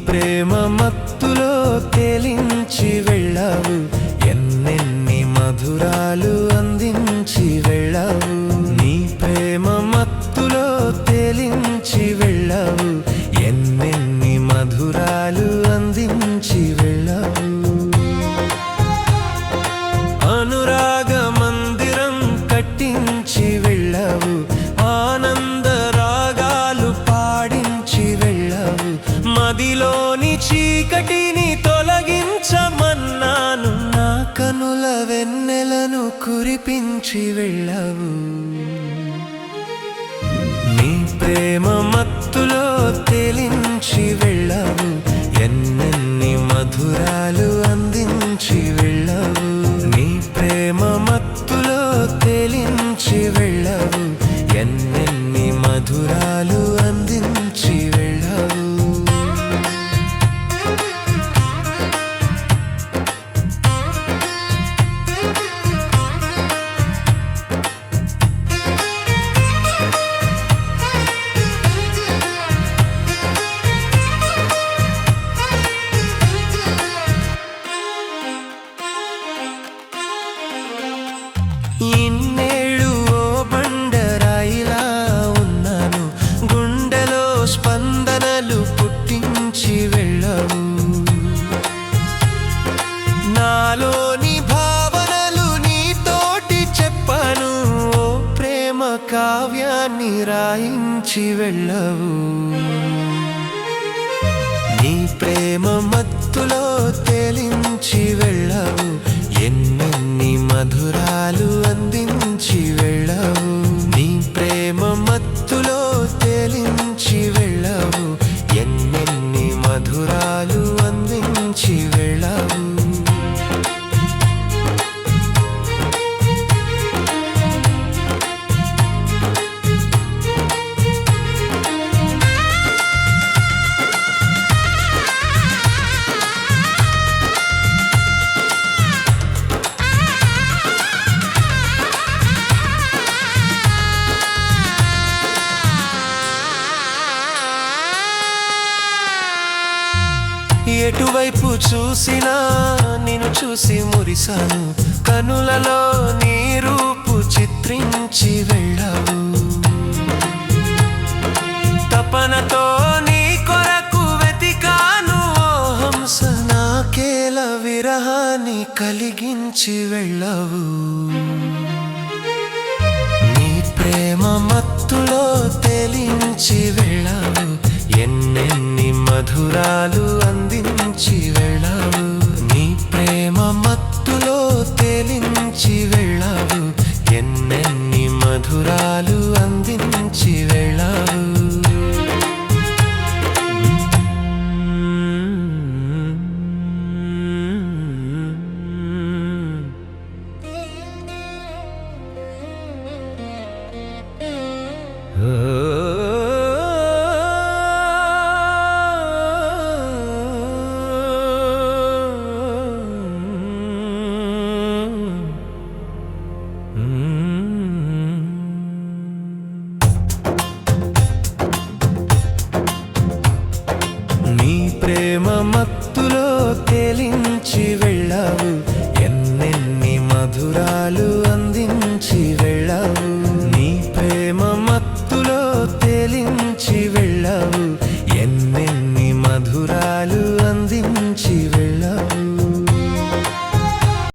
ప్రేమ మత్తులో తేలించి వెళ్ళావు, ఎన్నెన్ని మధురాలు అందించి వెళ్ళావు. నీ ప్రేమ మత్తులో తేలించి వెళ్ళావు, ఎన్నెన్ని మధురాలు అందించి వెళ్ళావు. అనురాగ మందిరం కట్టించి వెళ్ళావు, ఆనంద రాగాలు పాడించి వెళ్ళావు. మదిలోని చీకటిని తొలగించమన్నాను, నా కనుల వెన్నెలను కురిపించి వెళ్ళావు. నీ ప్రేమ మత్తులో తేలించి వెళ్ళావు, ఎన్నెన్ని మధురాలు అందించి వెళ్ళావు. నీ ప్రేమ మత్తులో తేలించి వెళ్ళావు, ఎన్నెన్ని మధురాలు అందించి వెళ్ళావు. ఇన్నేళ్ళు ఓ బండరాయిలా ఉన్నాను, గుండెలో స్పందనలు పుట్టించి వెళ్ళావు. నాలోని భావనలు నీతోటి చెప్పాను, ఓ ప్రేమ కావ్యాన్ని రాయించి వెళ్ళావు. నీ ప్రేమ మత్తులో తేలించి వెళ్ళావు, ఎన్నెన్ని మధురాలు అందించి వెళ్ళావు. నీ ప్రేమ మత్తులో తేలించి వెళ్ళావు, ఎన్నెన్ని మధురాలు అందించి వెళ్ళావు. ఎటువైపు చూసినా నిన్ను చూసి మురిసాను, కనులలో నీ రూపు చిత్రించి వెళ్ళావు. తపనతో నీ కొరకు వెతికాను, ఓ హంస నాకేల విరహాన్ని కలిగించి వెళ్ళావు. నీ ప్రేమ మత్తులో తేలించి వెళ్ళావు, ఎన్నెన్ని మధురాలు అందించి వెళ్ళావు. నీ ప్రేమ మత్తులో తేలించి వెళ్ళావు, ఎన్నెన్ని మధురాలు అందించి వెళ్ళావు. నీ ప్రేమ మత్తులో తేలించి వెళ్ళావు, ఎన్నెన్ని మధురాలు అందించి వెళ్ళావు. నీ ప్రేమ మత్తులో